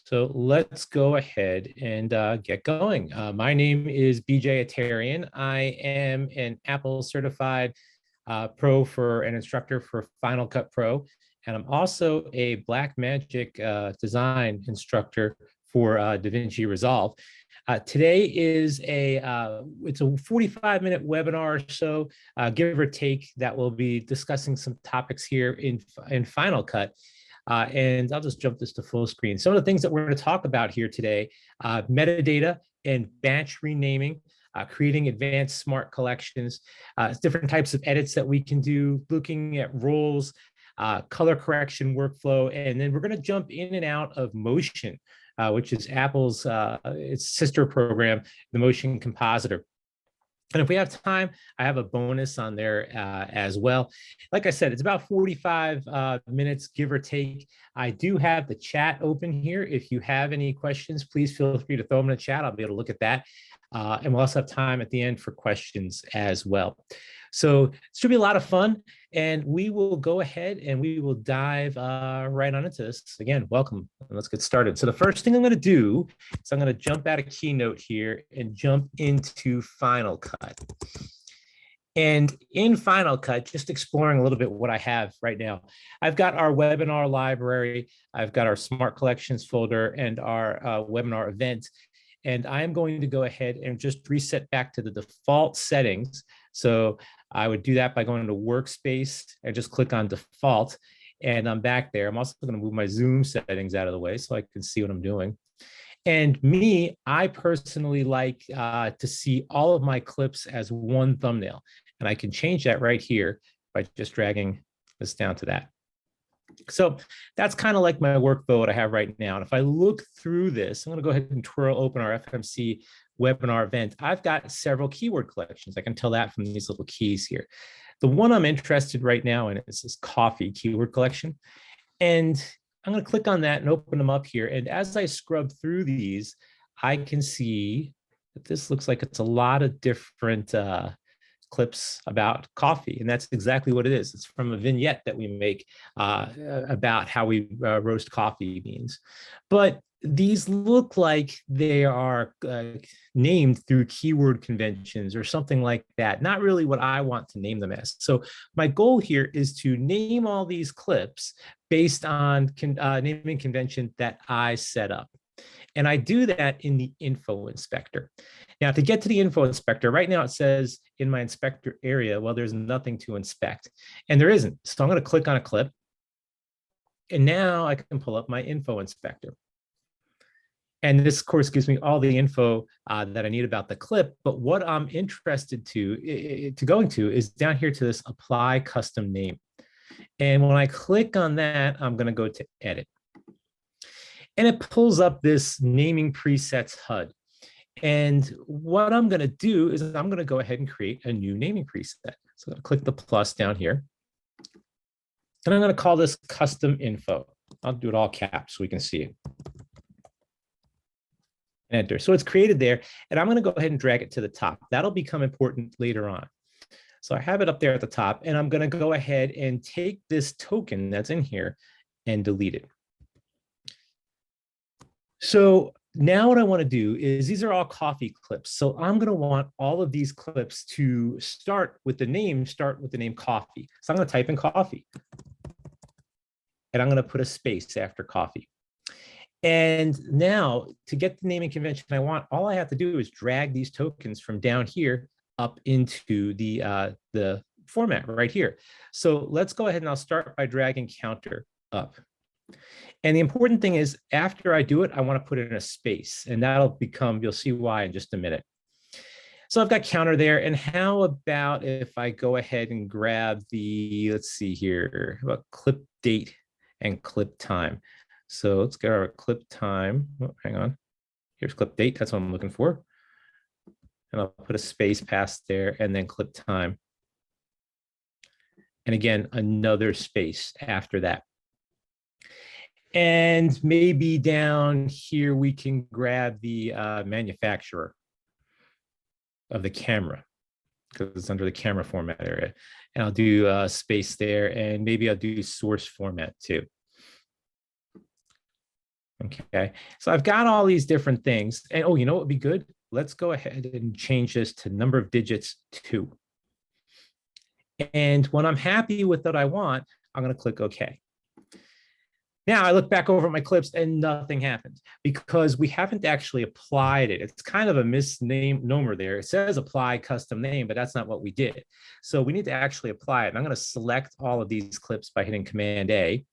So let's go ahead and get going. My name is BJ Atarian. I am an Apple certified pro for an instructor for Final Cut Pro. And I'm also a Blackmagic design instructor for DaVinci Resolve. Today is it's a 45-minute webinar or so, give or take, that will be discussing some topics here in Final Cut. And I'll just jump this to full screen. Some of the things that we're going to talk about here today, metadata and batch renaming, creating advanced smart collections, different types of edits that we can do, looking at roles, color correction workflow, and then we're going to jump in and out of Motion, which is Apple's its sister program, the Motion Compositor. And if we have time, I have a bonus on there as well. Like I said, it's about 45 minutes, give or take. I do have the chat open here. If you have any questions, please feel free to throw them in the chat. I'll be able to look at that. And we'll also have time at the end for questions as well. So it should be a lot of fun. And we will go ahead and we will dive right on into this. Again, welcome. Let's get started. So the first thing I'm going to do is I'm going to jump out of Keynote here and jump into Final Cut. And in Final Cut, just exploring a little bit what I have right now. I've got our webinar library. I've got our Smart Collections folder and our webinar event. And I'm going to go ahead and just reset back to the default settings. So I would do that by going to Workspace and just click on Default. And I'm back there. I'm also going to move my Zoom settings out of the way so I can see what I'm doing. And I personally like to see all of my clips as one thumbnail. And I can change that right here by just dragging this down to that. So that's kind of like my workflow that I have right now. And if I look through this, I'm going to go ahead and open our FMC webinar event. I've got several keyword collections. I can tell that from these little keys here. The one I'm interested right now in is this coffee keyword collection. And I'm going to click on that and open them up here. And as I scrub through these, I can see that this looks like it's a lot of different clips about coffee, and that's exactly what it is. It's from a vignette that we make about how we roast coffee beans. But these look like they are named through keyword conventions or something like that. Not really what I want to name them as. So my goal here is to name all these clips based on naming convention that I set up. And I do that in the info inspector. Now, to get to the info inspector, right now it says in my inspector area, well, there's nothing to inspect, and there isn't. So I'm going to click on a clip, and now I can pull up my info inspector. And this, of course, gives me all the info that I need about the clip. But what I'm interested to going to is down here to this apply custom name. And when I click on that, I'm going to go to edit. And it pulls up this naming presets HUD. And what I'm going to do is I'm going to go ahead and create a new naming preset. So I'm going to click the plus down here. And I'm going to call this custom info. I'll do it all caps so we can see it. Enter. So it's created there. And I'm going to go ahead and drag it to the top. That'll become important later on. So I have it up there at the top. And I'm going to go ahead and take this token that's in here and delete it. So now what I want to do is these are all coffee clips. So I'm going to want all of these clips to start with the name coffee. So I'm going to type in coffee. And I'm going to put a space after coffee. And now to get the naming convention I want, all I have to do is drag these tokens from down here up into the format right here. So let's go ahead and I'll start by dragging counter up. And the important thing is after I do it, I want to put it in a space, and that'll become, you'll see why in just a minute. So I've got counter there. And how about if I go ahead and grab the, let's see here, about clip date and clip time. So let's get our clip time. Oh, hang on. Here's clip date. That's what I'm looking for. And I'll put a space past there and then clip time. And again, another space after that. And maybe down here, we can grab the manufacturer of the camera because it's under the camera format area. And I'll do space there, and maybe I'll do source format too. Okay, so I've got all these different things. And oh, you know what would be good? Let's go ahead and change this to number of digits 2. And when I'm happy with what I want, I'm going to click OK. Now I look back over at my clips and nothing happened because we haven't actually applied it. It's kind of a misnomer there. It says apply custom name, but that's not what we did. So we need to actually apply it. And I'm going to select all of these clips by hitting Command A.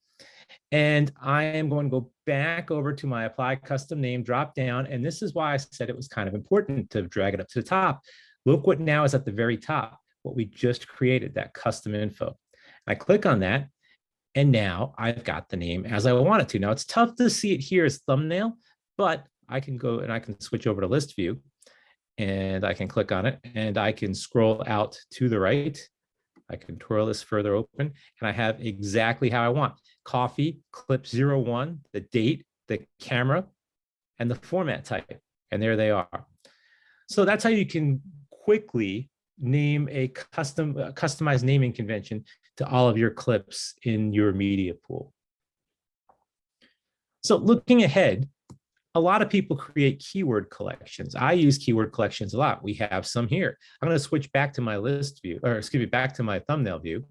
And I am going to go back over to my apply custom name drop down. And this is why I said it was kind of important to drag it up to the top. Look what now is at the very top, what we just created, that custom info. I click on that. And now I've got the name as I want it to. Now it's tough to see it here as thumbnail, but I can go and I can switch over to list view and I can click on it and I can scroll out to the right. I can twirl this further open and I have exactly how I want. Coffee, clip 01, the date, the camera, and the format type. And there they are. So that's how you can quickly name a customized naming convention to all of your clips in your media pool. So looking ahead, a lot of people create keyword collections. I use keyword collections a lot. We have some here. I'm going to switch back to my list view, or excuse me, back to my thumbnail view.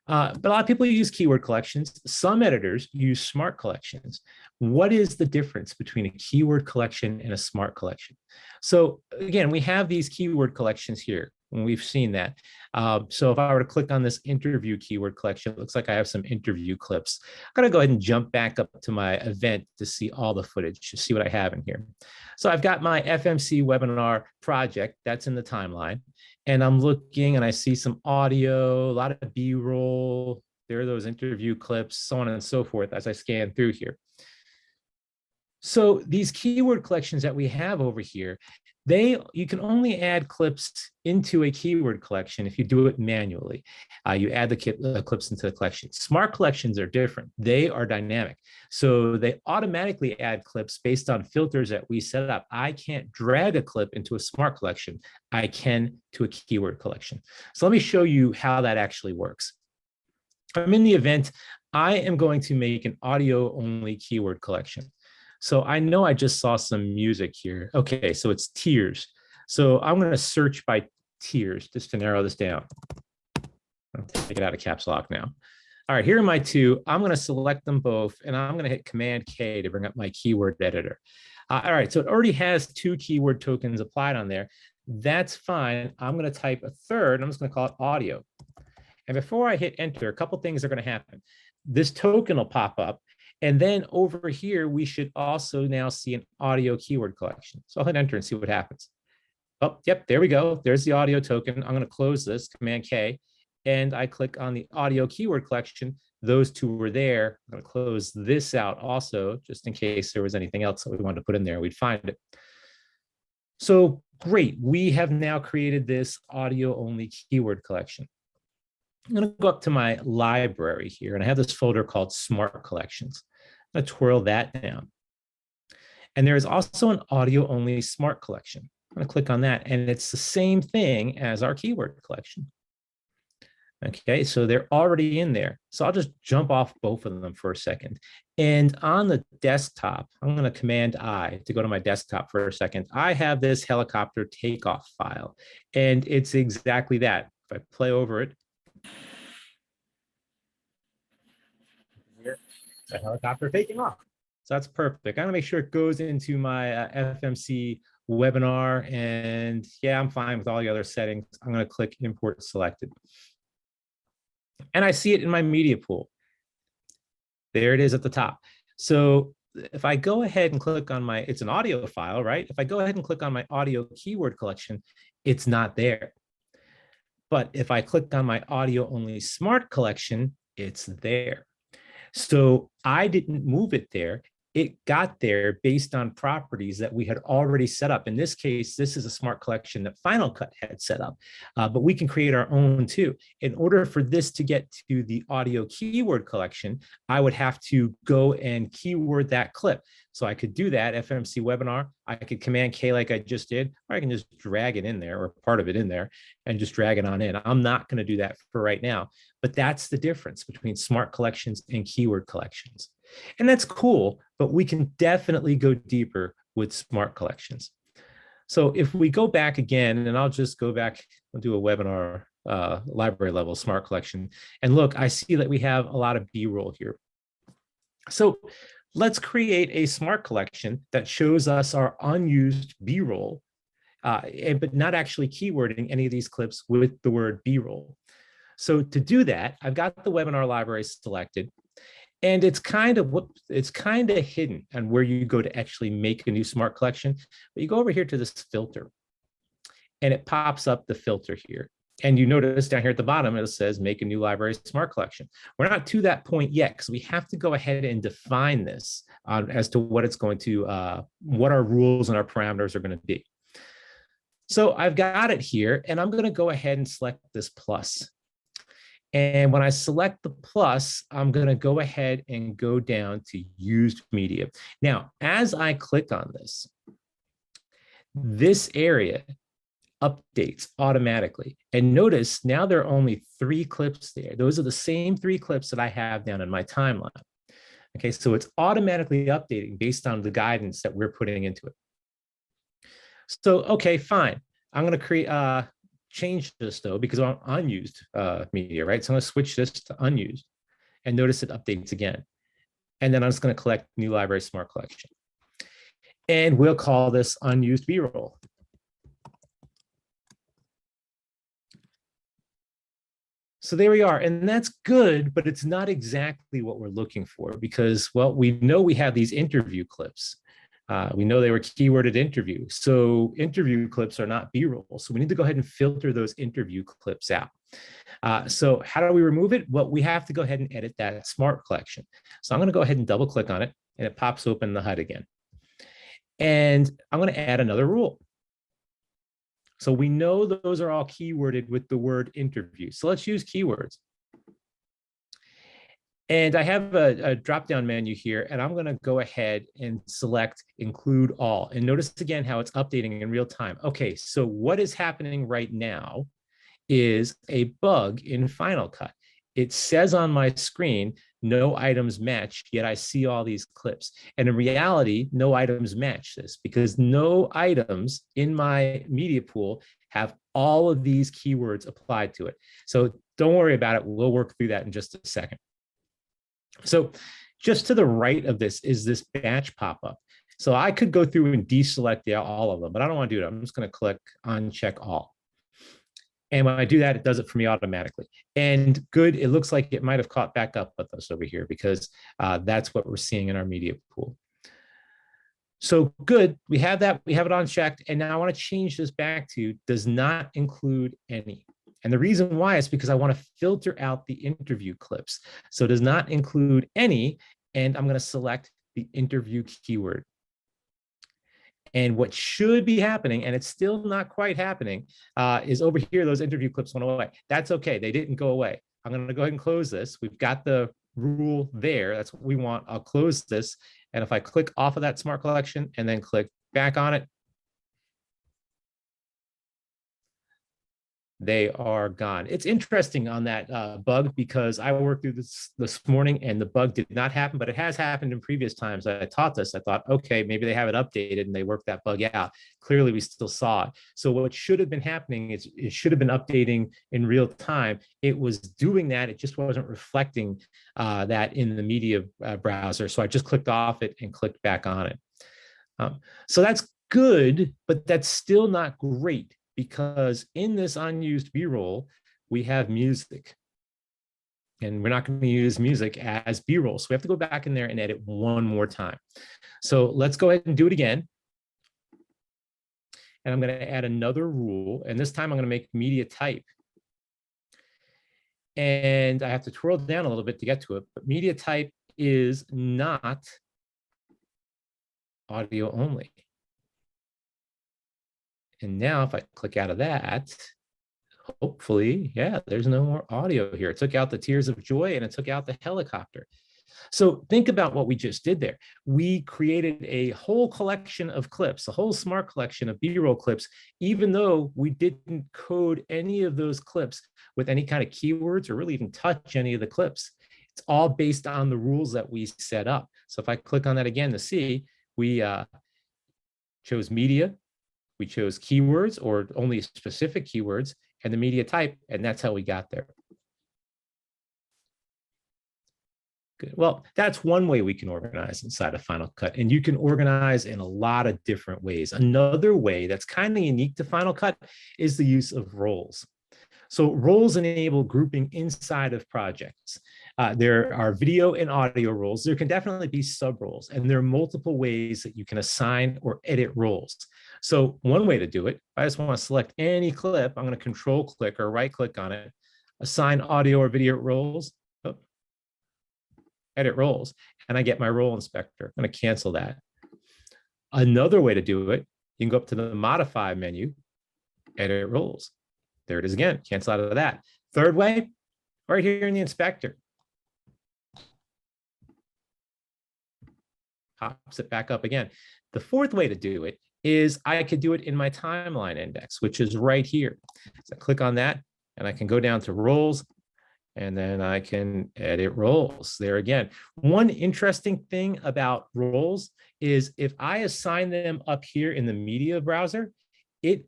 But a lot of people use keyword collections. Some editors use smart collections. What is the difference between a keyword collection and a smart collection? So again, we have these keyword collections here, and we've seen that. So if I were to click on this interview keyword collection, it looks like I have some interview clips. I'm going to go ahead and jump back up to my event to see all the footage, to see what I have in here. So I've got my FMC webinar project that's in the timeline. And I'm looking and I see some audio, a lot of B-roll. There are those interview clips, so on and so forth as I scan through here. So these keyword collections that we have over here, you can only add clips into a keyword collection if you do it manually. You add the clips into the collection. Smart collections are different. They are dynamic. So they automatically add clips based on filters that we set up. I can't drag a clip into a smart collection. I can to a keyword collection. So let me show you how that actually works. I'm in the event. I am going to make an audio only keyword collection. So I know I just saw some music here. Okay, so it's tears. So I'm going to search by tears just to narrow this down. I'll take it out of caps lock now. All right, here are my two. I'm going to select them both, and I'm going to hit Command K to bring up my keyword editor. All right, so it already has 2 keyword tokens applied on there. That's fine. I'm going to type a third. I'm just going to call it audio. And before I hit enter, a couple things are going to happen. This token will pop up. And then over here, we should also now see an audio keyword collection. So I'll hit enter and see what happens. Oh, yep, there we go. There's the audio token. I'm going to close this, Command K, and I click on the audio keyword collection. Those 2 were there. I'm going to close this out also, just in case there was anything else that we wanted to put in there. We'd find it. So great. We have now created this audio only keyword collection. I'm going to go up to my library here, and I have this folder called Smart Collections. I'm going to twirl that down. And there is also an audio-only Smart Collection. I'm going to click on that, and it's the same thing as our keyword collection. Okay, so they're already in there. So I'll just jump off both of them for a second. And on the desktop, I'm going to Command I to go to my desktop for a second. I have this helicopter takeoff file, and it's exactly that. If I play over it, a helicopter taking off. So that's perfect. I'm gonna make sure it goes into my FMC webinar, and yeah, I'm fine with all the other settings. I'm gonna click import selected. And I see it in my media pool. There it is at the top. So if I go ahead and click on my, it's an audio file, right? If I go ahead and click on my audio keyword collection, it's not there. But if I click on my audio only smart collection, it's there. So I didn't move it there. It got there based on properties that we had already set up. In this case, this is a smart collection that Final Cut had set up, but we can create our own too. In order for this to get to the audio keyword collection, I would have to go and keyword that clip. So I could do that, FMC webinar. I could Command K like I just did, or I can just drag it in there or part of it in there and just drag it on in. I'm not going to do that for right now, but that's the difference between smart collections and keyword collections. And that's cool, but we can definitely go deeper with smart collections. So if we go back again, and I'll just go back and do a webinar library level smart collection. And look, I see that we have a lot of B-roll here. So let's create a smart collection that shows us our unused B-roll, but not actually keywording any of these clips with the word B-roll. So to do that, I've got the webinar library selected, and it's kind of hidden on where you go to actually make a new smart collection. But you go over here to this filter, and it pops up the filter here. And you notice down here at the bottom, it says make a new library smart collection. We're not to that point yet, because we have to go ahead and define this as to what it's going to, what our rules and our parameters are going to be. So I've got it here, and I'm going to go ahead and select this plus. And when I select the plus, I'm going to go ahead and go down to used media. Now, as I click on this, this area updates automatically. And notice now there are only 3 clips there. Those are the same 3 clips that I have down in my timeline. Okay, so it's automatically updating based on the guidance that we're putting into it. So, okay, fine. I'm going to change this though, because I'm unused media, right? So I'm going to switch this to unused, and notice it updates again. And then I'm just going to collect new library smart collection. And we'll call this unused B-roll. So there we are, and that's good, but it's not exactly what we're looking for, because, well, we know we have these interview clips. We know they were keyworded interview. So interview clips are not B-roll. So we need to go ahead and filter those interview clips out. So how do we remove it? Well, we have to go ahead and edit that smart collection. So I'm going to go ahead and double click on it, and it pops open the HUD again. And I'm going to add another rule. So we know those are all keyworded with the word interview. So let's use keywords. And I have a drop-down menu here, and I'm going to go ahead and select include all. And notice again how it's updating in real time. Okay, so what is happening right now is a bug in Final Cut. It says on my screen, no items match, yet I see all these clips. And in reality, no items match this, because no items in my media pool have all of these keywords applied to it. So don't worry about it. We'll work through that in just a second. So just to the right of this is this batch pop-up. So I could go through and deselect all of them, but I don't want to do that. I'm just going to click uncheck all. And when I do that, it does it for me automatically. And good, it looks like it might have caught back up with us over here, because that's what we're seeing in our media pool. So good, we have that, we have it unchecked. And now I want to change this back to does not include any. And the reason why is because I want to filter out the interview clips. So it does not include any, and I'm going to select the interview keyword. And what should be happening, and it's still not quite happening, is over here, those interview clips went away. That's okay, they didn't go away. I'm going to go ahead and close this. We've got the rule there. That's what we want. I'll close this. And if I click off of that smart collection and then click back on it, they are gone. It's interesting on that bug, because I worked through this morning and the bug did not happen, but it has happened in previous times. I taught this. I thought, okay, maybe they have it updated and they worked that bug out. Clearly, we still saw it. So what should have been happening is it should have been updating in real time. It was doing that. It just wasn't reflecting that in the media browser. So I just clicked off it and clicked back on it. So that's good, but that's still not great, because in this unused B-roll, we have music. And we're not going to use music as B-roll. So we have to go back in there and edit one more time. So let's go ahead and do it again. And I'm going to add another rule. And this time I'm going to make media type. And I have to twirl down a little bit to get to it. But media type is not audio only. And now if I click out of that, hopefully, yeah, there's no more audio here. It took out the tears of joy and it took out the helicopter. So think about what we just did there. We created a whole collection of clips, a whole smart collection of B-roll clips, even though we didn't code any of those clips with any kind of keywords or really even touch any of the clips. It's all based on the rules that we set up. So if I click on that again to see, we chose media, we chose keywords or only specific keywords and the media type, and that's how we got there. Good. Well, that's one way we can organize inside of Final Cut, and you can organize in a lot of different ways. Another way that's kind of unique to Final Cut is the use of roles. So roles enable grouping inside of projects. There are video and audio roles. There can definitely be sub roles, and there are multiple ways that you can assign or edit roles. So one way to do it, I just want to select any clip. I'm going to control click or right click on it, assign audio or video roles, edit roles, and I get my role inspector. I'm going to cancel that. Another way to do it, you can go up to the modify menu, edit roles. There it is again, cancel out of that. Third way, right here in the inspector. Pops it back up again. The fourth way to do it is I could do it in my timeline index, which is right here. So I click on that and I can go down to roles and then I can edit roles there again. One interesting thing about roles is if I assign them up here in the media browser, it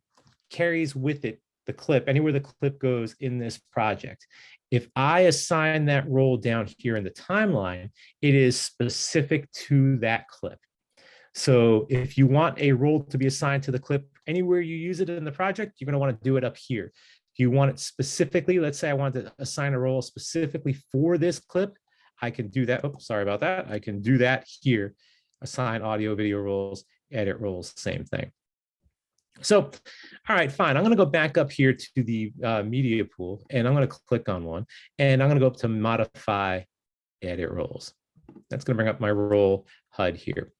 carries with it the clip, anywhere the clip goes in this project. If I assign that role down here in the timeline, it is specific to that clip. So if you want a role to be assigned to the clip anywhere you use it in the project, you're going to want to do it up here. If you want it specifically, let's say I want to assign a role specifically for this clip, I can do that. Oh, sorry about that. I can do that here. Assign audio, video roles, edit roles, same thing. So, all right, fine. I'm going to go back up here to the media pool, and I'm going to click on one, and I'm going to go up to modify, edit roles. That's going to bring up my role HUD here.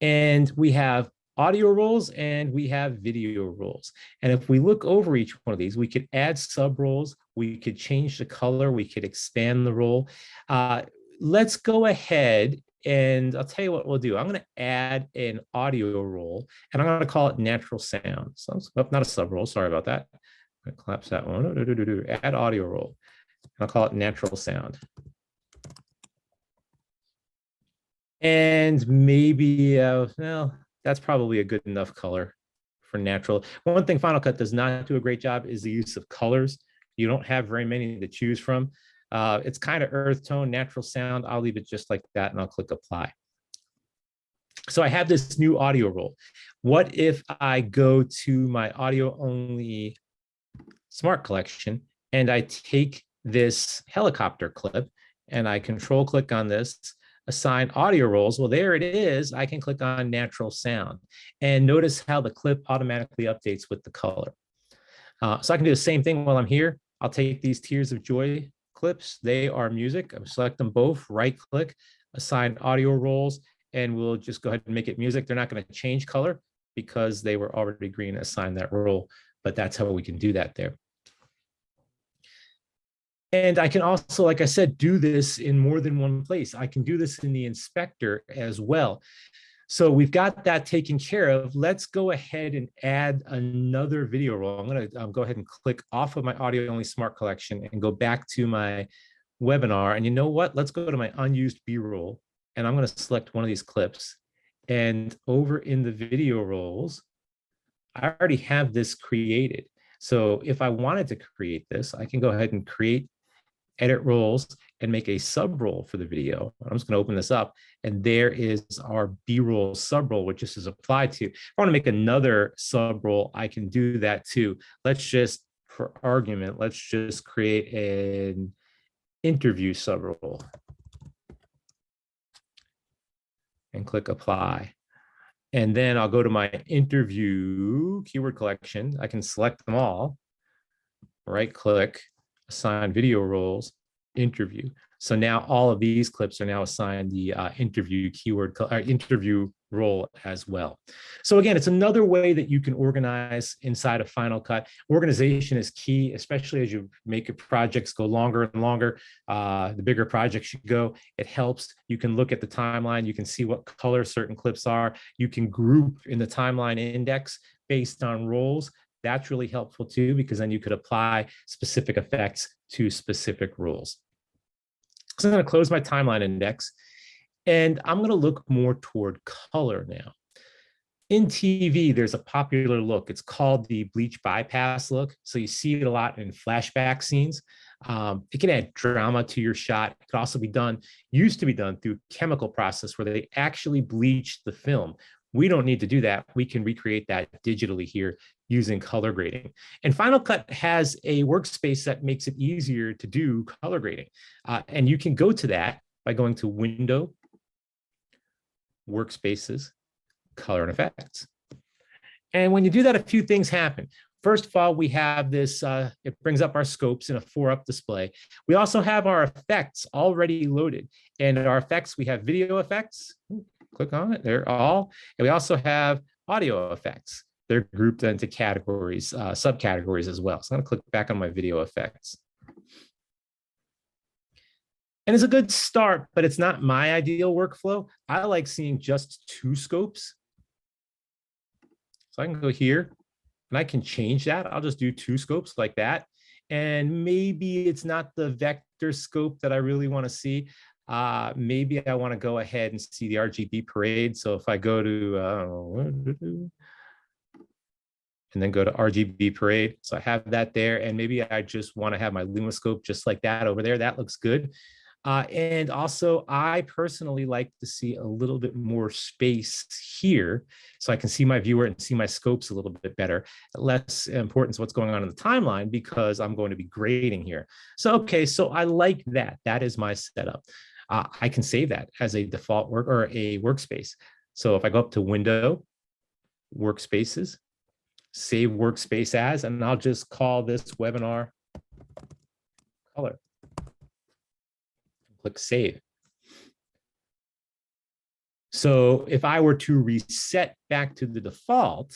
And we have audio roles and we have video roles. And if we look over each one of these, we could add sub roles, we could change the color, we could expand the role. Let's go ahead and I'll tell you what we'll do. I'm going to add an audio role and I'm going to call it natural sound. So, not a sub role, sorry about that. I'm going to collapse that one. Add audio role. And I'll call it natural sound. And maybe, well, that's probably a good enough color for natural. One thing Final Cut does not do a great job is the use of colors. You don't have very many to choose from. It's kind of earth tone, natural sound. I'll leave it just like that and I'll click apply. So I have this new audio role. What if I go to my audio only smart collection and I take this helicopter clip and I control click on this, assign audio roles? Well, there it is. I can click on natural sound and notice how the clip automatically updates with the color. So I can do the same thing while I'm here. I'll take these Tears of Joy clips. They are music. I'll select them both, right click, assign audio roles, and we'll just go ahead and make it music. They're not going to change color because they were already green, assign that role, but that's how we can do that there. And I can also, like I said, do this in more than one place. I can do this in the inspector as well. So we've got that taken care of. Let's go ahead and add another video role. I'm going to go ahead and click off of my audio only smart collection and go back to my webinar. And you know what? Let's go to my unused B-roll. And I'm going to select one of these clips. And over in the video roles, I already have this created. So if I wanted to create this, I can go ahead and create, edit roles, and make a sub role for the video. I'm just going to open this up, and there is our B-roll sub role, which this is applied to. If I want to make another sub role, I can do that too. Let's just, for argument, let's just create an interview sub role and click apply. And then I'll go to my interview keyword collection. I can select them all, right click, assign video roles, interview. So now all of these clips are now assigned the interview keyword, interview role as well. So again, it's another way that you can organize inside of Final Cut. Organization is key, especially as you make your projects go longer and longer. The bigger projects you go, it helps. You can look at the timeline. You can see what color certain clips are. You can group in the timeline index based on roles. That's really helpful too, because then you could apply specific effects to specific rules. So I'm going to close my timeline index, and I'm going to look more toward color now. In TV, there's a popular look. It's called the bleach bypass look. So you see it a lot in flashback scenes. It can add drama to your shot. It could also be done, used to be done through chemical process where they actually bleach the film. We don't need to do that. We can recreate that digitally here using color grading. And Final Cut has a workspace that makes it easier to do color grading. And you can go to that by going to Window, Workspaces, Color and Effects. And when you do that, a few things happen. First of all, we have this, it brings up our scopes in a 4-up display. We also have our effects already loaded. And our effects, we have video effects. Click on it, they're all. And we also have audio effects. They're grouped into categories, subcategories as well. So I'm gonna click back on my video effects. And it's a good start, but it's not my ideal workflow. I like seeing just 2 scopes. So I can go here and I can change that. I'll just do 2 scopes like that. And maybe it's not the vector scope that I really want to see. Maybe I want to go ahead and see the RGB parade. So if I go to, and then go to RGB parade. So I have that there. And maybe I just want to have my LumaScope just like that over there. That looks good. And also, I personally like to see a little bit more space here so I can see my viewer and see my scopes a little bit better. Less importance what's going on in the timeline because I'm going to be grading here. So, okay, so I like that. That is my setup. I can save that as a default work or a workspace. So if I go up to Window, Workspaces, Save Workspace As, and I'll just call this webinar color. Click Save. So if I were to reset back to the default,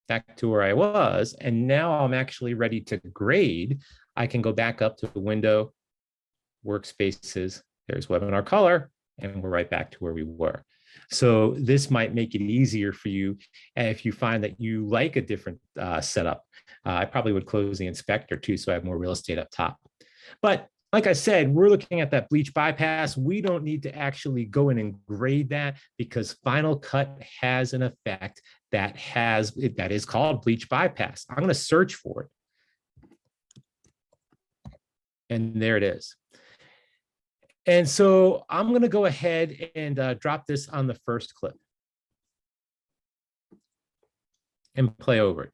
back to where I was, and now I'm actually ready to grade, I can go back up to the Window, Workspaces, there's Webinar Color, and we're right back to where we were. So this might make it easier for you if you find that you like a different setup. I probably would close the inspector too, so I have more real estate up top. But like I said, we're looking at that bleach bypass. We don't need to actually go in and grade that because Final Cut has an effect that is called bleach bypass. I'm going to search for it. And there it is. And so I'm going to go ahead and drop this on the first clip and play over it.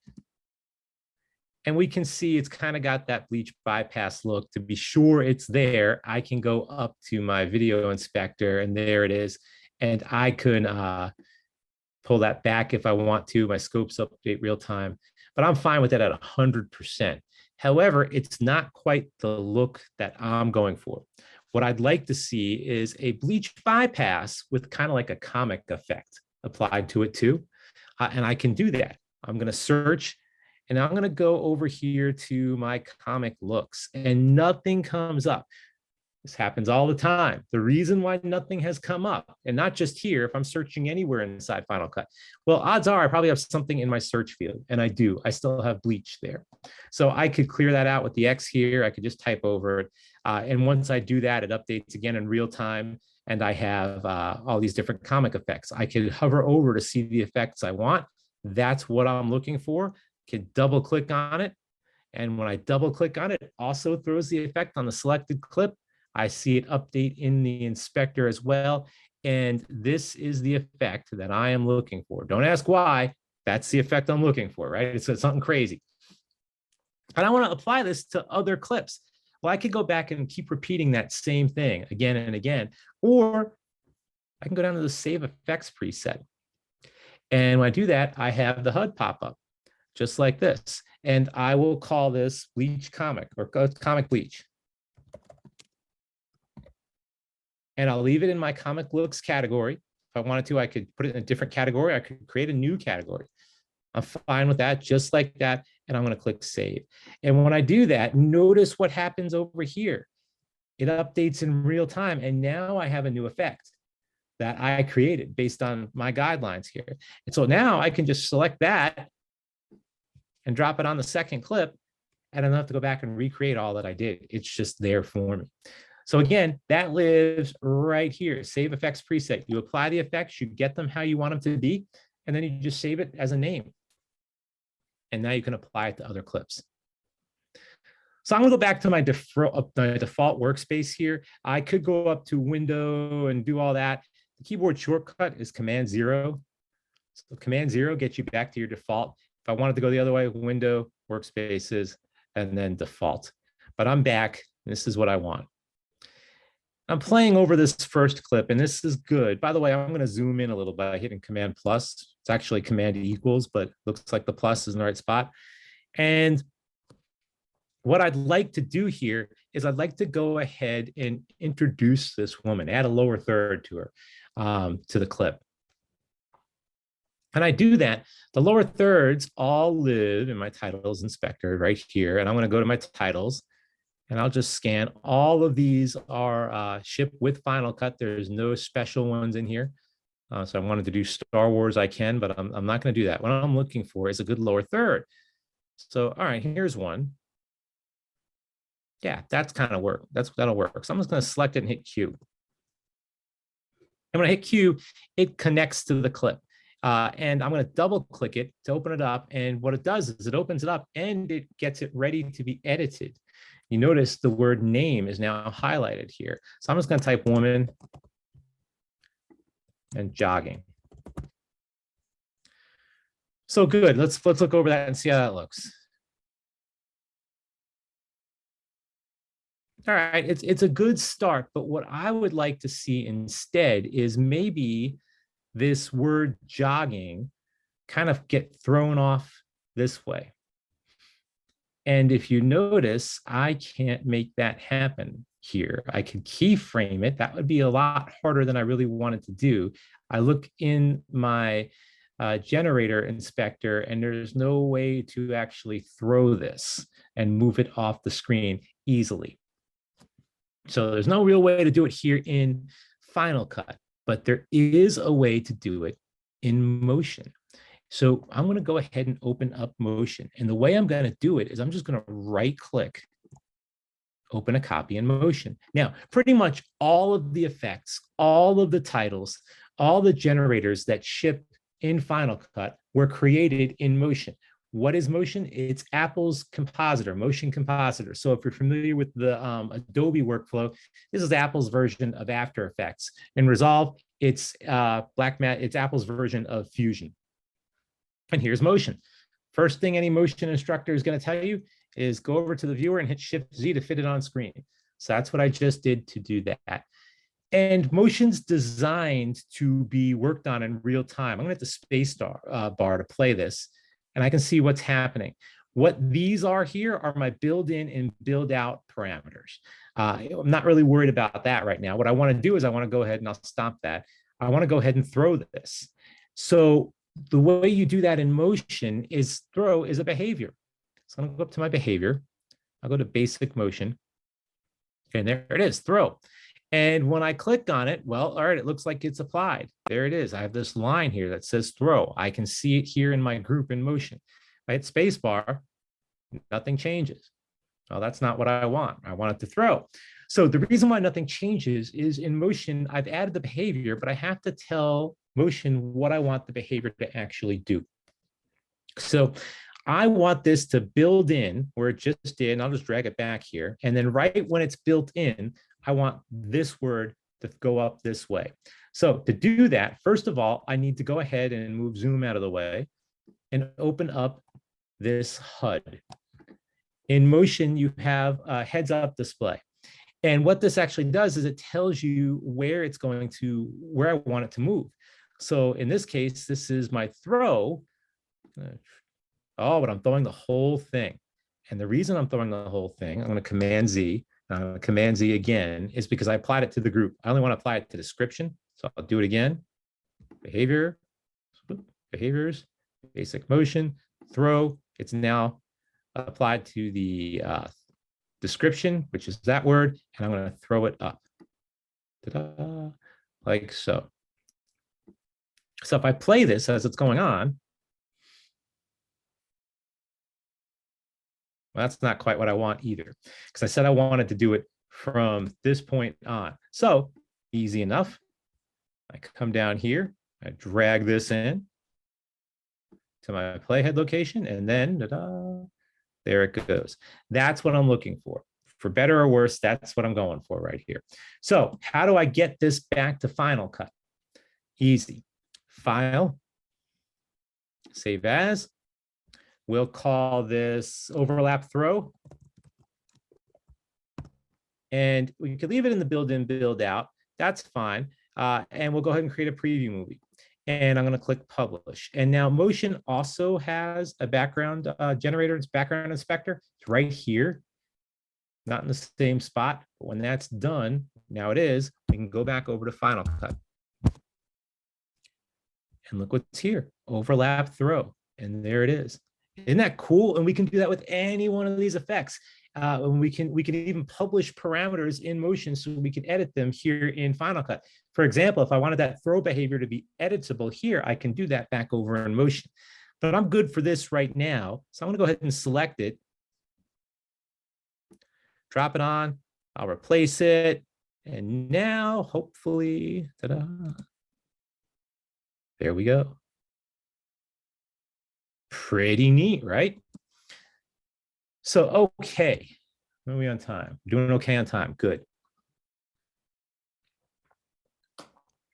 And we can see it's kind of got that bleach bypass look. To be sure it's there, I can go up to my video inspector and there it is. And I can pull that back if I want to. My scopes update real time, but I'm fine with that at 100%. However, it's not quite the look that I'm going for. What I'd like to see is a bleach bypass with kind of like a comic effect applied to it too. And I can do that. I'm going to search. And I'm going to go over here to my comic looks and nothing comes up. This happens all the time. The reason why nothing has come up, and not just here, if I'm searching anywhere inside Final Cut, well, odds are I probably have something in my search field, and I do. I still have bleach there. So I could clear that out with the X here. I could just type over it. And once I do that, it updates again in real time, and I have all these different comic effects. I could hover over to see the effects I want. That's what I'm looking for. Can double click on it. And when I double click on it, it also throws the effect on the selected clip. I see it update in the inspector as well. And this is the effect that I am looking for. Don't ask why. That's the effect I'm looking for, right? It's something crazy. And I want to apply this to other clips. Well, I could go back and keep repeating that same thing again and again, or I can go down to the Save Effects preset. And when I do that, I have the HUD pop up, just like this. And I will call this Bleach Comic or Comic Bleach. And I'll leave it in my comic looks category. If I wanted to, I could put it in a different category. I could create a new category. I'm fine with that, just like that. And I'm going to click Save. And when I do that, notice what happens over here. It updates in real time. And now I have a new effect that I created based on my guidelines here. And so now I can just select that and drop it on the second clip. and I don't have to go back and recreate all that I did. It's just there for me. So again, that lives right here. Save effects preset. You apply the effects, you get them how you want them to be, and then you just save it as a name. And now you can apply it to other clips. So I'm going to go back to my default workspace here. I could go up to Window and do all that. The keyboard shortcut is Command 0. So Command 0 gets you back to your default. If I wanted to go the other way, Window, Workspaces, and then Default. But I'm back. This is what I want. I'm playing over this first clip, and this is good. By the way, I'm going to zoom in a little by hitting Command plus. It's actually Command equals, but looks like the plus is in the right spot. And what I'd like to do here is I'd like to go ahead and introduce this woman, add a lower third to her, to the clip. And I do that. The lower thirds all live in my titles inspector right here. And I'm going to go to my titles. And I'll just scan. All of these are shipped with Final Cut. There's no special ones in here. So I wanted to do Star Wars, I can, but I'm not going to do that. What I'm looking for is a good lower third. So, all right, here's one. Yeah, that's kind of work. That'll work. So I'm just going to select it and hit Q. And when I hit Q, it connects to the clip. And I'm going to double click it to open it up. And what it does is it opens it up and it gets it ready to be edited. You notice the word name is now highlighted here. So I'm just going to type woman and jogging. So good. Let's look over that and see how that looks. All right, it's a good start, but what I would like to see instead is maybe this word jogging kind of get thrown off this way. And if you notice, I can't make that happen here. I could keyframe it. That would be a lot harder than I really wanted to do. I look in my generator inspector, and there's no way to actually throw this and move it off the screen easily. So there's no real way to do it here in Final Cut, but there is a way to do it in Motion. So I'm going to go ahead and open up Motion. And the way I'm going to do it is I'm just going to right click, open a copy in Motion. Now, pretty much all of the effects, all of the titles, all the generators that ship in Final Cut were created in Motion. What is Motion? It's Apple's compositor, Motion Compositor. So if you're familiar with the Adobe workflow, this is Apple's version of After Effects. In Resolve, it's it's Apple's version of Fusion. And here's Motion. First thing any Motion instructor is going to tell you is go over to the viewer and hit Shift Z to fit it on screen. So that's what I just did to do that. And Motion's designed to be worked on in real time. I'm going to hit the space bar to play this, and I can see what's happening. What these are here are my build-in and build-out parameters. I'm not really worried about that right now. What I want to do is I want to go ahead and I'll stop that. I want to go ahead and throw this. So the way you do that in Motion is throw is a behavior. So I'm going to go up to my behavior. I'll go to basic motion. And there it is, throw. And when I click on it, well, all right, it looks like it's applied. There it is. I have this line here that says throw. I can see it here in my group in Motion. If I hit spacebar, nothing changes. Well, that's not what I want. I want it to throw. So the reason why nothing changes is in Motion, I've added the behavior, but I have to tell Motion what I want the behavior to actually do. So I want this to build in where it just did, and I'll just drag it back here. And then right when it's built in, I want this word to go up this way. So to do that, first of all, I need to go ahead and move zoom out of the way and open up this HUD. In Motion, you have a heads up display. And what this actually does is it tells you where it's going to, where I want it to move. So in this case, this is my throw. Oh, but I'm throwing the whole thing. And the reason I'm throwing the whole thing, I'm going to Command Z, Command Z again, is because I applied it to the group. I only want to apply it to description. So I'll do it again. Behavior, behaviors, basic motion, throw. It's now applied to the description, which is that word, and I'm going to throw it up. Ta-da, like so. So if I play this as it's going on, Well, that's not quite what I want either, because I said I wanted to do it from this point on. So easy enough. I come down here, I drag this in to my playhead location, and then there it goes. That's what I'm looking for. For better or worse, that's what I'm going for right here. So how do I get this back to Final Cut? Easy. File, save as. We'll call this overlap throw. And we could leave it in the build in, build out. That's fine. And we'll go ahead and create a preview movie. And I'm going to click publish. And now Motion also has a background generator. It's background inspector. It's right here, not in the same spot. But when that's done, now it is, we can go back over to Final Cut. And look what's here, overlap throw. And there it is. Isn't that cool? And we can do that with any one of these effects. And we can even publish parameters in Motion so we can edit them here in Final Cut. For example, if I wanted that throw behavior to be editable here, I can do that back over in Motion. But I'm good for this right now. So I'm gonna go ahead and select it, drop it on, I'll replace it. And now hopefully, ta-da, there we go. Pretty neat, right? So, okay, are we on time? Doing okay on time, good.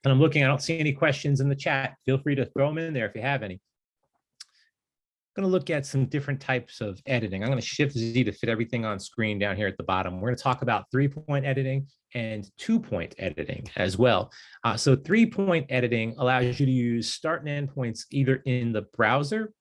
And I'm looking, I don't see any questions in the chat. Feel free to throw them in there if you have any. I'm gonna look at some different types of editing. I'm gonna Shift Z to fit everything on screen down here at the bottom. We're gonna talk about 3-point editing and 2-point editing as well. So 3-point editing allows you to use start and end points either in the browser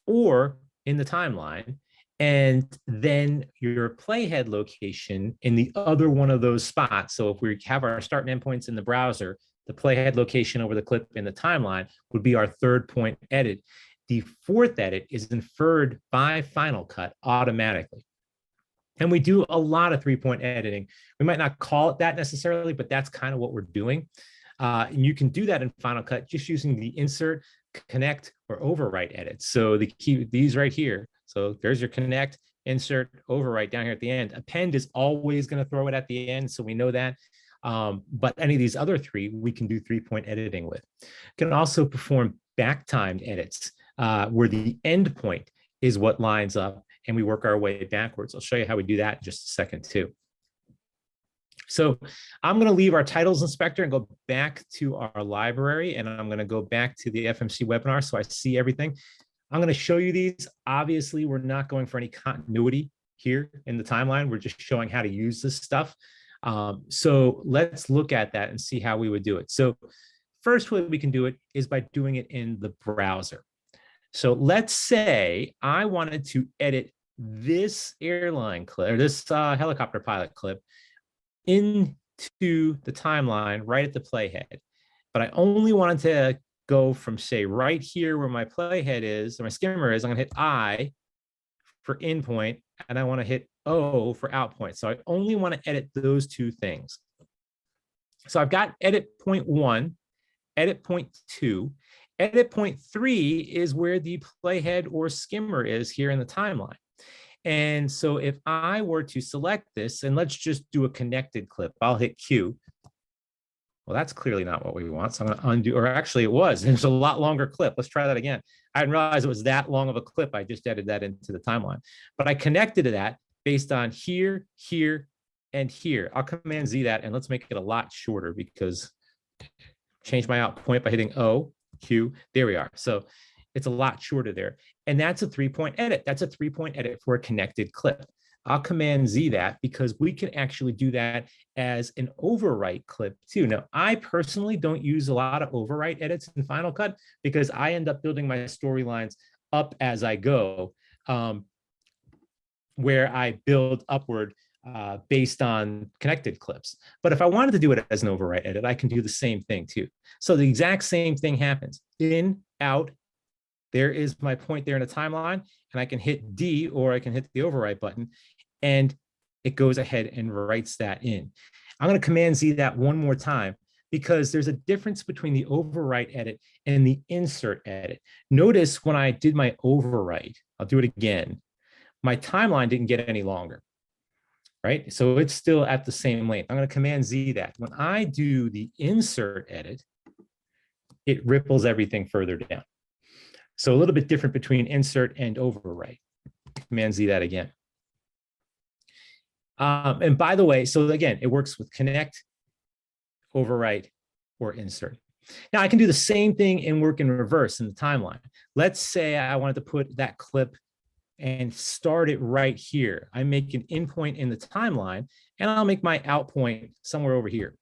or in the timeline, and then your playhead location in the other one of those spots. So if we have our start and end points in the browser, the playhead location over the clip in the timeline would be our 3rd-point edit. The 4th edit is inferred by Final Cut automatically. And we do a lot of 3-point editing. We might not call it that necessarily, but that's kind of what we're doing. And you can do that in Final Cut just using the insert, connect, or overwrite edits. So the key, these right here. So there's your connect, insert, overwrite down here at the end. Append is always going to throw it at the end, so we know that. But any of these other 3, we can do 3-point editing with. Can also perform back-timed edits where the end point is what lines up and we work our way backwards. I'll show you how we do that in just a second too. So I'm going to leave our titles inspector and go back to our library, and I'm going to go back to the FMC webinar so I see everything. I'm going to show you these. Obviously, we're not going for any continuity here in the timeline. We're just showing how to use this stuff. So let's look at that and see how we would do it. So first way we can do it is by doing it in the browser. So let's say I wanted to edit this airline clip or this helicopter pilot clip into the timeline right at the playhead. But I only wanted to go from, say, right here where my playhead is, or my skimmer is. I'm gonna hit I for in point, and I wanna hit O for out point. So I only wanna edit those 2 things. So I've got edit point 1, edit point 2. Edit point 3 is where the playhead or skimmer is here in the timeline. And so if I were to select this, and let's just do a connected clip, I'll hit Q. Well, that's clearly not what we want. So I'm going to undo, or actually it was. It's a lot longer clip. Let's try that again. I didn't realize it was that long of a clip. I just edited that into the timeline. But I connected to that based on here, here, and here. I'll Command Z that, and let's make it a lot shorter because change my out point by hitting O, Q. There we are. So it's a lot shorter there. And that's a 3-point edit. That's a 3-point edit for a connected clip. I'll Command Z that because we can actually do that as an overwrite clip too. Now, I personally don't use a lot of overwrite edits in Final Cut because I end up building my storylines up as I go, where I build upward based on connected clips. But if I wanted to do it as an overwrite edit, I can do the same thing too. So the exact same thing happens. In, out, there is my point there in the timeline, and I can hit D or I can hit the overwrite button, and it goes ahead and writes that in. I'm going to Command Z that one more time because there's a difference between the overwrite edit and the insert edit. Notice when I did my overwrite, I'll do it again. my timeline didn't get any longer, right? So it's still at the same length. I'm going to Command Z that. When I do the insert edit, it ripples everything further down. So a little bit different between insert and overwrite. Command Z that again. And by the way, so again, it works with connect, overwrite, or insert. Now I can do the same thing and work in reverse in the timeline. Let's say I wanted to put that clip and start it right here. I make an in point in the timeline and I'll make my out point somewhere over here.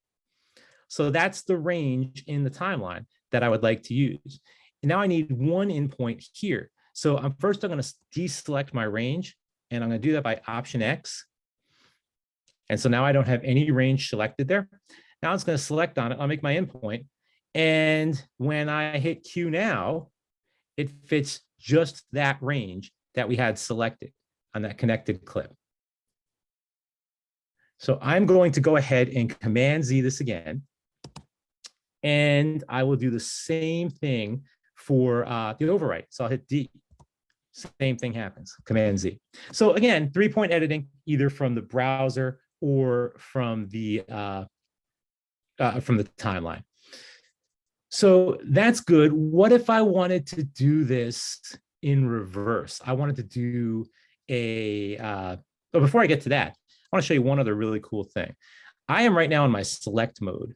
So that's the range in the timeline that I would like to use. And now I need one in point here. So I'm going to deselect my range, and I'm going to do that by Option X. And so now I don't have any range selected there. Now it's going to select on it. I'll make my endpoint. And when I hit Q now, it fits just that range that we had selected on that connected clip. So I'm going to go ahead and Command Z this again. And I will do the same thing for the overwrite. So I'll hit D. Same thing happens, Command Z. So again, 3-point editing, either from the browser or from the timeline. So that's good. What if I wanted to do this in reverse? I wanted to do but before I get to that, I want to show you one other really cool thing. I am right now in my select mode.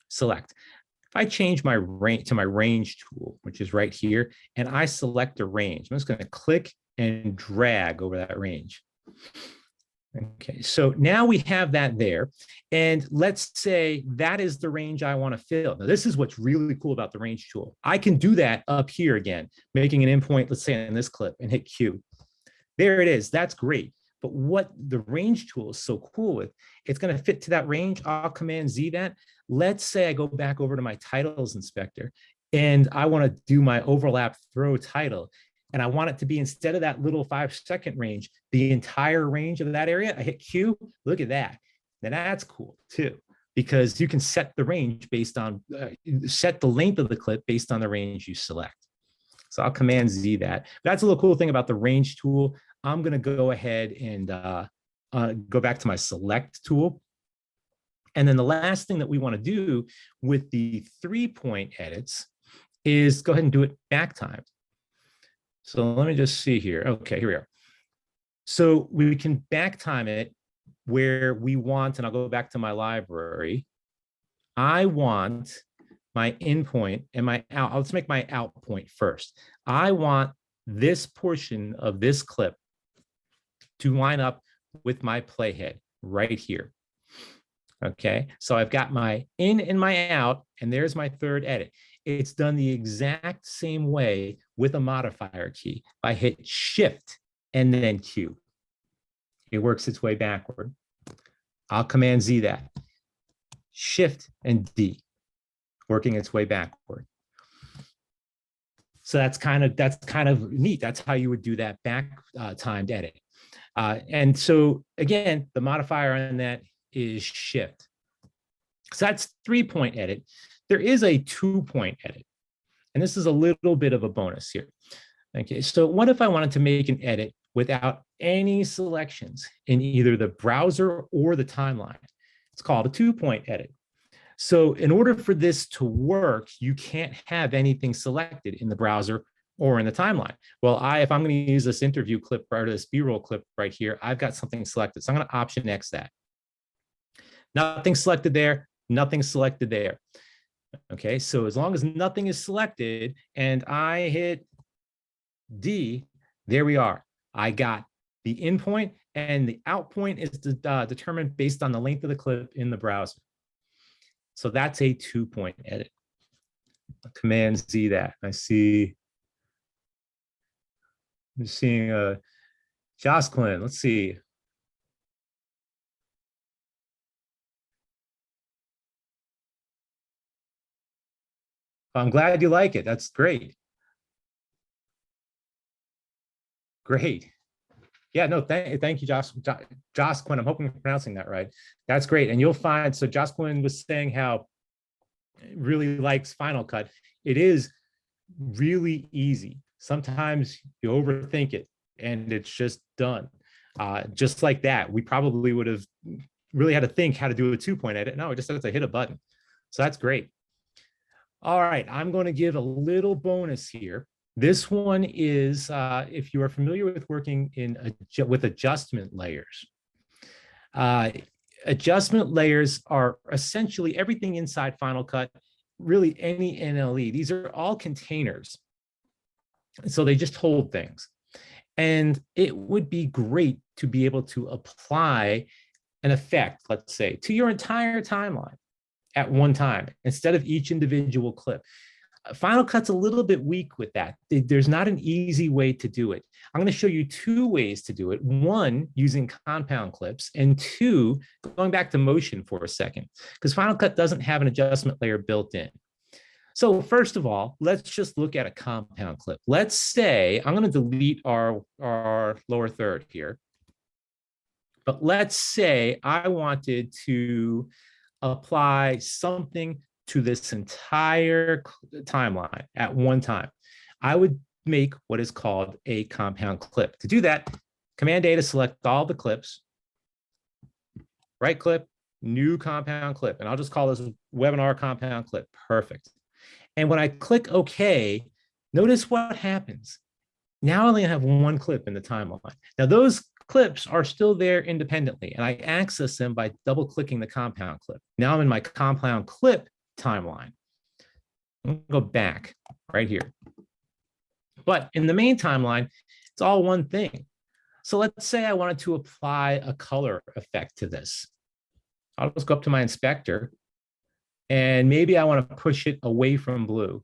Select. If I change my range to my range tool, which is right here, and I select a range, I'm just going to click and drag over that range. Okay, so now we have that there. And let's say that is the range I want to fill. Now, this is what's really cool about the range tool. I can do that up here again, making an endpoint, let's say in this clip, and hit Q. There it is. That's great. But what the range tool is so cool with, it's going to fit to that range. I'll Command Z that. Let's say I go back over to my titles inspector and I want to do my overlap throw title. And I want it to be, instead of that little 5-second range, the entire range of that area. I hit Q. Look at that. Now that's cool too, because you can set the range based on, set the length of the clip based on the range you select. So I'll Command Z that. That's a little cool thing about the range tool. I'm going to go ahead and go back to my select tool. And then the last thing that we want to do with the 3-point edits is go ahead and do it back time. So let me just see here. Okay, here we are. So we can back time it where we want, and I'll go back to my library. I want my in point and my out. Let's make my out point first. I want this portion of this clip to line up with my playhead right here. Okay, so I've got my in and my out, and there's my third edit. It's done the exact same way with a modifier key. I hit Shift and then Q. It works its way backward. I'll Command Z that. Shift and D, working its way backward. So that's kind of neat. That's how you would do that back timed edit. And so again, the modifier on that is Shift. So that's 3-point edit. There is a 2-point edit, and this is a little bit of a bonus here. Okay, so what if I wanted to make an edit without any selections in either the browser or the timeline? It's called a 2-point edit. So in order for this to work, you can't have anything selected in the browser or in the timeline. Well, if I'm going to use this interview clip or this B-roll clip right here, I've got something selected. So I'm going to Option X that. Nothing selected there, nothing selected there. Okay, so as long as nothing is selected and I hit D, there we are. I got the in point, and the out point is determined based on the length of the clip in the browser. So that's a 2-point edit. Command Z that. I'm seeing Josqueline. Let's see. I'm glad you like it. That's great. Great. Yeah, no, thank you, Josqueline. I'm hoping I'm pronouncing that right. That's great. And you'll find, so Josqueline was saying how really likes Final Cut. It is really easy. Sometimes you overthink it, and it's just done. Just like that, we probably would have really had to think how to do a 2-point edit. No, it just has to hit a button. So that's great. All right, I'm going to give a little bonus here. This one is if you are familiar with working with adjustment layers. Adjustment layers are essentially everything inside Final Cut, really any NLE. These are all containers. So they just hold things. And it would be great to be able to apply an effect, let's say, to your entire timeline at one time, instead of each individual clip. Final Cut's a little bit weak with that. There's not an easy way to do it. I'm going to show you 2 ways to do it. 1, using compound clips, and 2, going back to motion for a second, because Final Cut doesn't have an adjustment layer built in. So first of all, let's just look at a compound clip. Let's say, I'm going to delete our lower third here. But let's say I wanted to apply something to this entire timeline at one time. I would make what is called a compound clip. To do that, Command A to select all the clips, right click, new compound clip. And I'll just call this webinar compound clip. Perfect. And when I click OK, notice what happens. Now I only have 1 clip in the timeline. Now those clips are still there independently, and I access them by double clicking the compound clip. Now I'm in my compound clip timeline. I'm gonna go back right here. But in the main timeline, it's all one thing. So let's say I wanted to apply a color effect to this. I'll just go up to my inspector, and maybe I want to push it away from blue.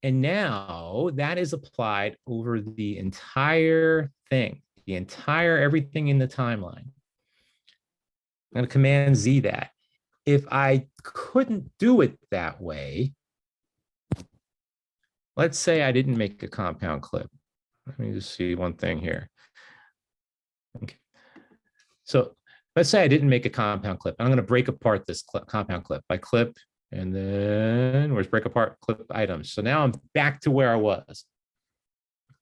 And now that is applied over the entire thing, everything in the timeline. I'm going to Command Z that. If I couldn't do it that way, let's say I didn't make a compound clip. Let me just see one thing here. Okay. So let's say I didn't make a compound clip. I'm going to break apart this compound clip by clip, and then where's break apart clip items. So now I'm back to where I was.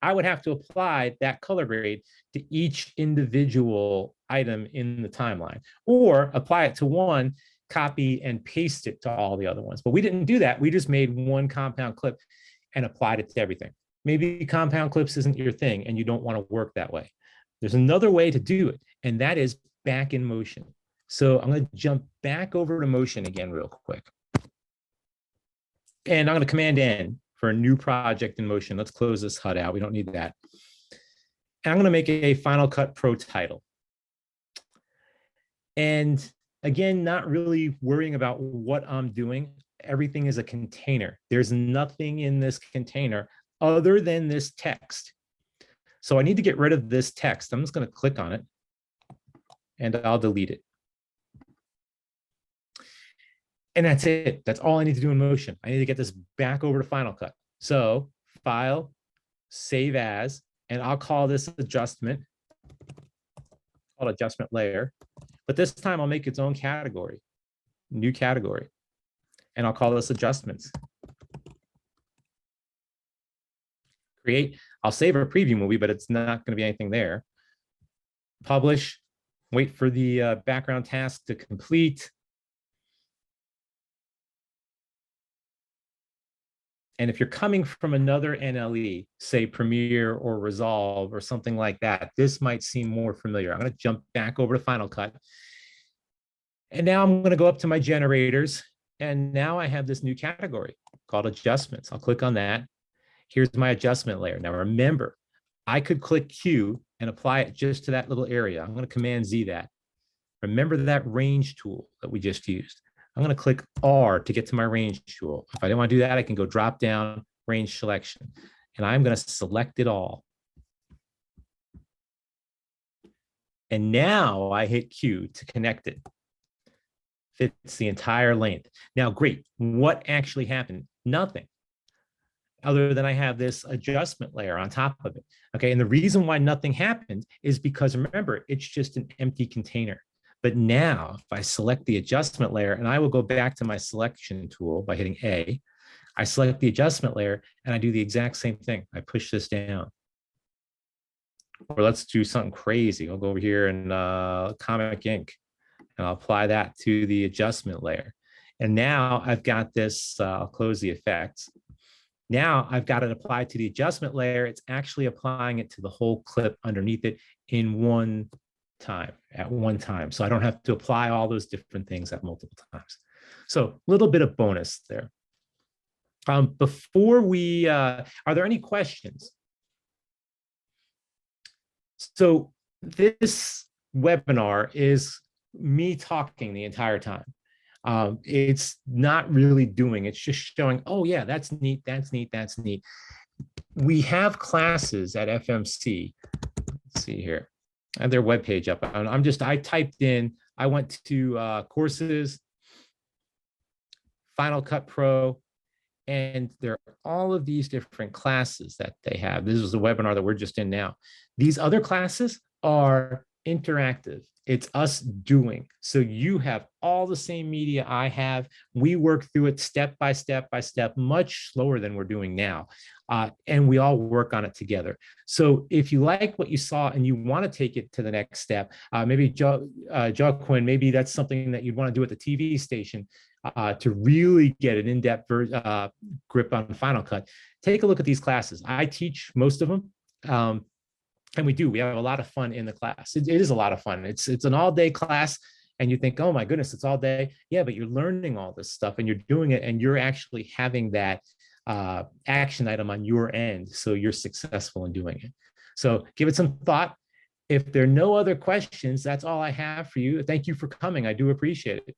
I would have to apply that color grade to each individual item in the timeline, or apply it to one, copy and paste it to all the other ones. But we didn't do that. We just made one compound clip and applied it to everything. Maybe compound clips isn't your thing and you don't want to work that way. There's another way to do it, and that is back in motion. So I'm going to jump back over to motion again real quick. And I'm going to Command N for a new project in motion. Let's close this HUD out. We don't need that. And I'm going to make a Final Cut Pro title. And again, not really worrying about what I'm doing. Everything is a container. There's nothing in this container other than this text. So I need to get rid of this text. I'm just going to click on it and I'll delete it. And that's it. That's all I need to do in motion. I need to get this back over to Final Cut. So File, Save As, and I'll call this adjustment, called adjustment layer. But this time I'll make its own category, new category. And I'll call this adjustments. Create, I'll save a preview movie, but it's not going to be anything there. Publish, wait for the background task to complete. And if you're coming from another NLE, say Premiere or Resolve or something like that, this might seem more familiar. I'm going to jump back over to Final Cut. And now I'm going to go up to my generators. And now I have this new category called adjustments. I'll click on that. Here's my adjustment layer. Now remember, I could click Q and apply it just to that little area. I'm going to Command Z that. Remember that range tool that we just used. I'm going to click R to get to my range tool. If I don't want to do that, I can go drop down range selection, and I'm going to select it all. And now I hit Q to connect it. Fits the entire length. Now, great. What actually happened? Nothing, other than I have this adjustment layer on top of it. Okay, and the reason why nothing happened is because, remember, it's just an empty container. But now if I select the adjustment layer, and I will go back to my selection tool by hitting A, I select the adjustment layer and I do the exact same thing. I push this down. Or let's do something crazy. I'll go over here and Comic Ink, and I'll apply that to the adjustment layer. And now I've got this, I'll close the effects. Now I've got it applied to the adjustment layer. It's actually applying it to the whole clip underneath it in one time, at one time. So I don't have to apply all those different things at multiple times. So a little bit of bonus there. Before we, are there any questions? So this webinar is me talking the entire time. It's not really doing, it's just showing, oh yeah, that's neat, that's neat, that's neat. We have classes at FMC. Let's see here. I have their webpage up. I typed in, I went to courses, Final Cut Pro, and there are all of these different classes that they have. This is the webinar that we're just in now. These other classes are interactive. It's us doing. So you have all the same media I have. We work through it step by step by step, much slower than we're doing now. And we all work on it together. So if you like what you saw and you want to take it to the next step, maybe Joaquin, maybe that's something that you'd want to do at the TV station to really get an in-depth grip on Final Cut. Take a look at these classes. I teach most of them. And we have a lot of fun in the class. It is a lot of fun. It's an all-day class, and you think, oh my goodness, it's all day. Yeah, but you're learning all this stuff and you're doing it, and you're actually having that action item on your end. So you're successful in doing it. So give it some thought. If there are no other questions, that's all I have for you. Thank you for coming. I do appreciate it.